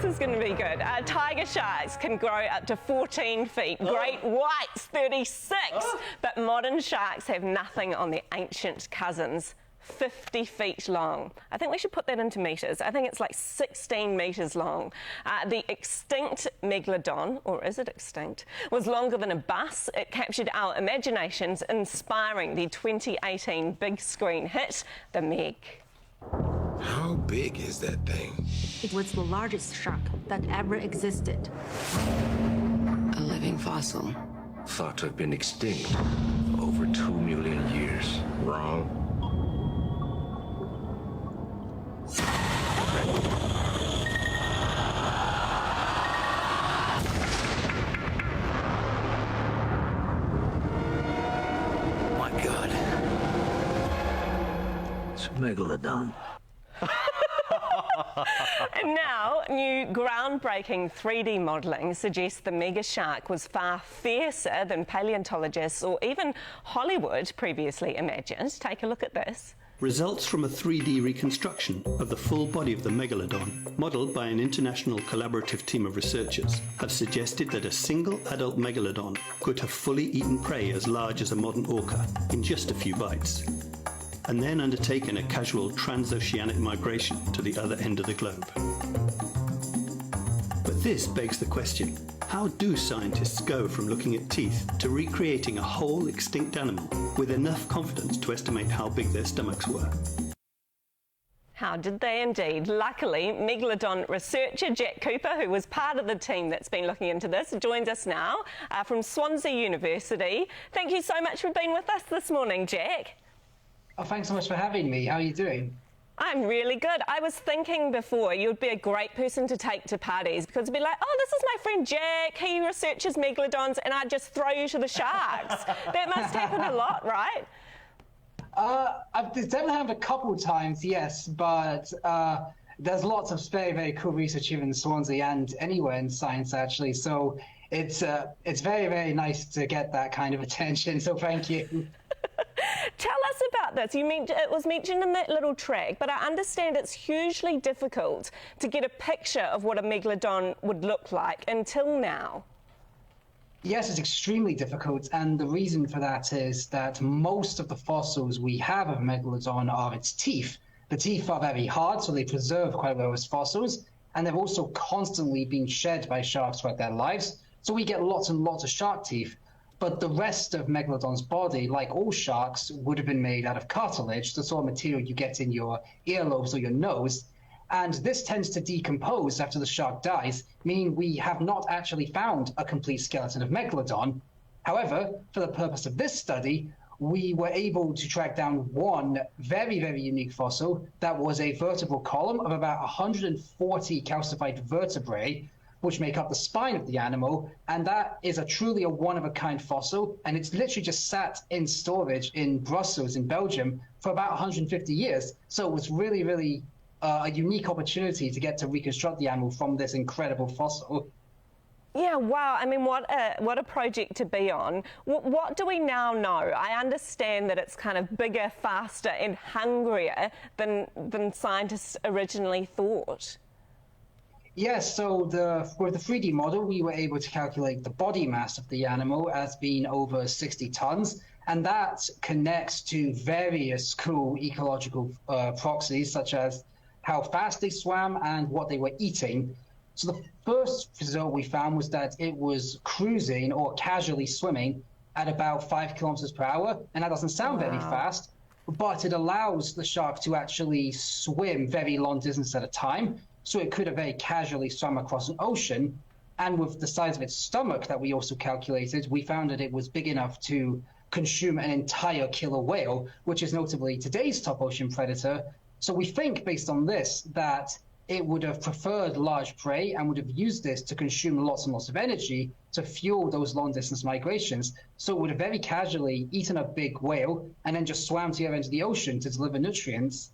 this is going to be good. Tiger sharks can grow up to 14 feet. Great whites, 36. But modern sharks have nothing on their ancient cousins. 50 feet long. I think we should put that into metres. I think it's like 16 metres long. The extinct Megalodon, or is it extinct, was longer than a bus. It captured our imaginations, inspiring the 2018 big screen hit, The Meg. How big is that thing? It was the largest shark that ever existed. A living fossil. Thought to have been extinct over 2 million years. Wrong. My God. It's a Megalodon. And now, new groundbreaking 3D modelling suggests the mega shark was far fiercer than paleontologists or even Hollywood previously imagined. Take a look at this. Results from a 3D reconstruction of the full body of the Megalodon, modelled by an international collaborative team of researchers, have suggested that a single adult Megalodon could have fully eaten prey as large as a modern orca in just a few bites, and then undertaken a casual transoceanic migration to the other end of the globe. But this begs the question, how do scientists go from looking at teeth to recreating a whole extinct animal with enough confidence to estimate how big their stomachs were? How did they indeed? Luckily, Megalodon researcher Jack Cooper, who was part of the team that's been looking into this, joins us now from Swansea University. Thank you so much for being with us this morning, Jack. Oh, thanks so much for having me. How are you doing? I'm really good. I was thinking before you'd be a great person to take to parties because it'd be like, oh, this is my friend Jack. He researches megalodons, and I'd just throw you to the sharks. That must happen a lot, right? I've definitely happened a couple of times, yes, but there's lots of very, very cool research here in Swansea and anywhere in science, actually. So it's very, very nice to get that kind of attention. So thank you. Tell us about this. It was mentioned in that little track, but I understand it's hugely difficult to get a picture of what a megalodon would look like until now. Yes, it's extremely difficult, and the reason for that is that most of the fossils we have of Megalodon are its teeth. The teeth are very hard, so they preserve quite well as fossils, and they've also constantly been shed by sharks throughout their lives, so we get lots and lots of shark teeth. But the rest of Megalodon's body, like all sharks, would have been made out of cartilage, the sort of material you get in your earlobes or your nose. And this tends to decompose after the shark dies, meaning we have not actually found a complete skeleton of Megalodon. However, for the purpose of this study, we were able to track down one very, very unique fossil that was a vertebral column of about 140 calcified vertebrae, which make up the spine of the animal, and that is truly a one-of-a-kind fossil, and it's literally just sat in storage in Brussels, in Belgium, for about 150 years. So it was really, really a unique opportunity to get to reconstruct the animal from this incredible fossil. Yeah, wow. I mean, what a project to be on. What do we now know? I understand that it's kind of bigger, faster, and hungrier than scientists originally thought. Yes, so with the 3D model, we were able to calculate the body mass of the animal as being over 60 tons, and that connects to various cool ecological proxies, such as how fast they swam and what they were eating. So the first result we found was that it was cruising or casually swimming at about 5 kilometers per hour, and that doesn't sound very fast, but it allows the shark to actually swim very long distance at a time. So it could have very casually swum across an ocean. And with the size of its stomach that we also calculated, we found that it was big enough to consume an entire killer whale, which is notably today's top ocean predator. So we think, based on this, that it would have preferred large prey and would have used this to consume lots and lots of energy to fuel those long-distance migrations. So it would have very casually eaten a big whale and then just swam to the other end of the ocean to deliver nutrients.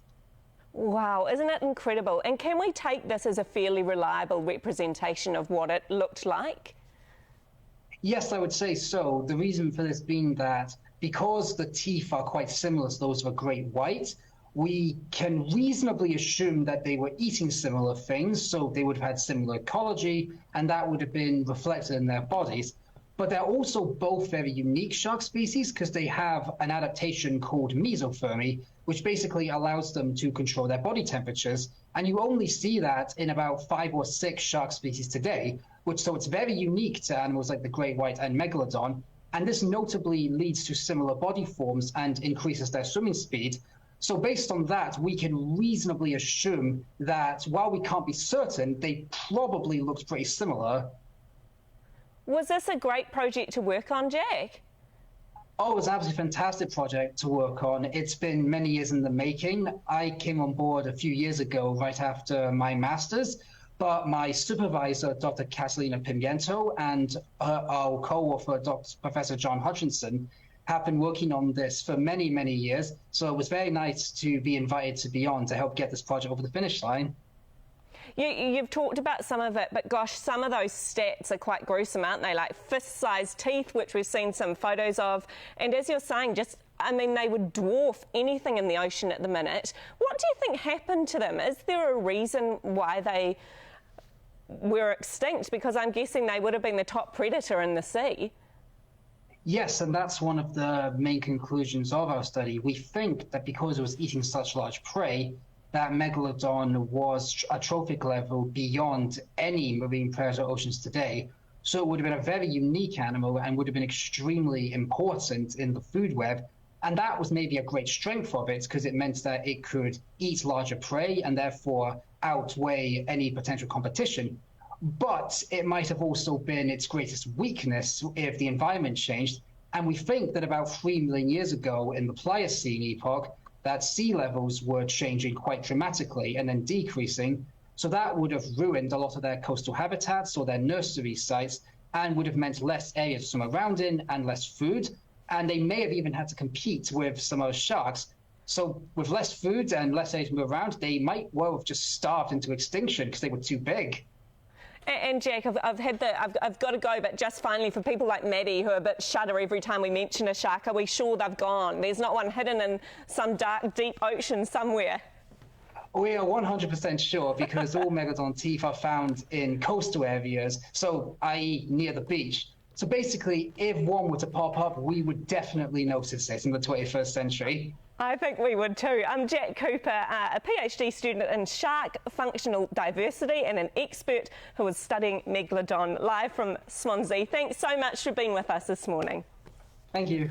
Wow, isn't it incredible? And can we take this as a fairly reliable representation of what it looked like? Yes, I would say so. The reason for this being that because the teeth are quite similar to those of a great white, we can reasonably assume that they were eating similar things, so they would have had similar ecology, and that would have been reflected in their bodies. But they're also both very unique shark species because they have an adaptation called mesothermy, which basically allows them to control their body temperatures. And you only see that in about 5 or 6 shark species today, so it's very unique to animals like the great white and megalodon. And this notably leads to similar body forms and increases their swimming speed. So based on that, we can reasonably assume that while we can't be certain, they probably looked pretty similar. Was this a great project to work on, Jack? Oh, it was an absolutely fantastic project to work on. It's been many years in the making. I came on board a few years ago, right after my master's, but my supervisor, Dr. Catalina Pimiento, and our co-author, Professor John Hutchinson, have been working on this for many, many years. So it was very nice to be invited to be on to help get this project over the finish line. You've talked about some of it, but gosh, some of those stats are quite gruesome, aren't they? Like fist-sized teeth, which we've seen some photos of. And as you're saying, they would dwarf anything in the ocean at the minute. What do you think happened to them? Is there a reason why they were extinct? Because I'm guessing they would have been the top predator in the sea. Yes, and that's one of the main conclusions of our study. We think that because it was eating such large prey, that Megalodon was a trophic level beyond any marine predator oceans today. So it would have been a very unique animal and would have been extremely important in the food web. And that was maybe a great strength of it because it meant that it could eat larger prey and therefore outweigh any potential competition. But it might have also been its greatest weakness if the environment changed. And we think that about 3 million years ago in the Pliocene epoch, that sea levels were changing quite dramatically and then decreasing. So that would have ruined a lot of their coastal habitats or their nursery sites and would have meant less area to swim around in and less food. And they may have even had to compete with some of those sharks. So with less food and less area to move around, they might well have just starved into extinction because they were too big. And Jack, I've got to go, but just finally, for people like Maddie who are a bit shudder every time we mention a shark, are we sure they've gone? There's not one hidden in some dark, deep ocean somewhere. We are 100% sure because all Megalodon teeth are found in coastal areas, so i.e. near the beach. So basically, if one were to pop up, we would definitely notice it in the 21st century. I think we would too. I'm Jack Cooper, a PhD student in shark functional diversity and an expert who was studying Megalodon, live from Swansea. Thanks so much for being with us this morning. Thank you.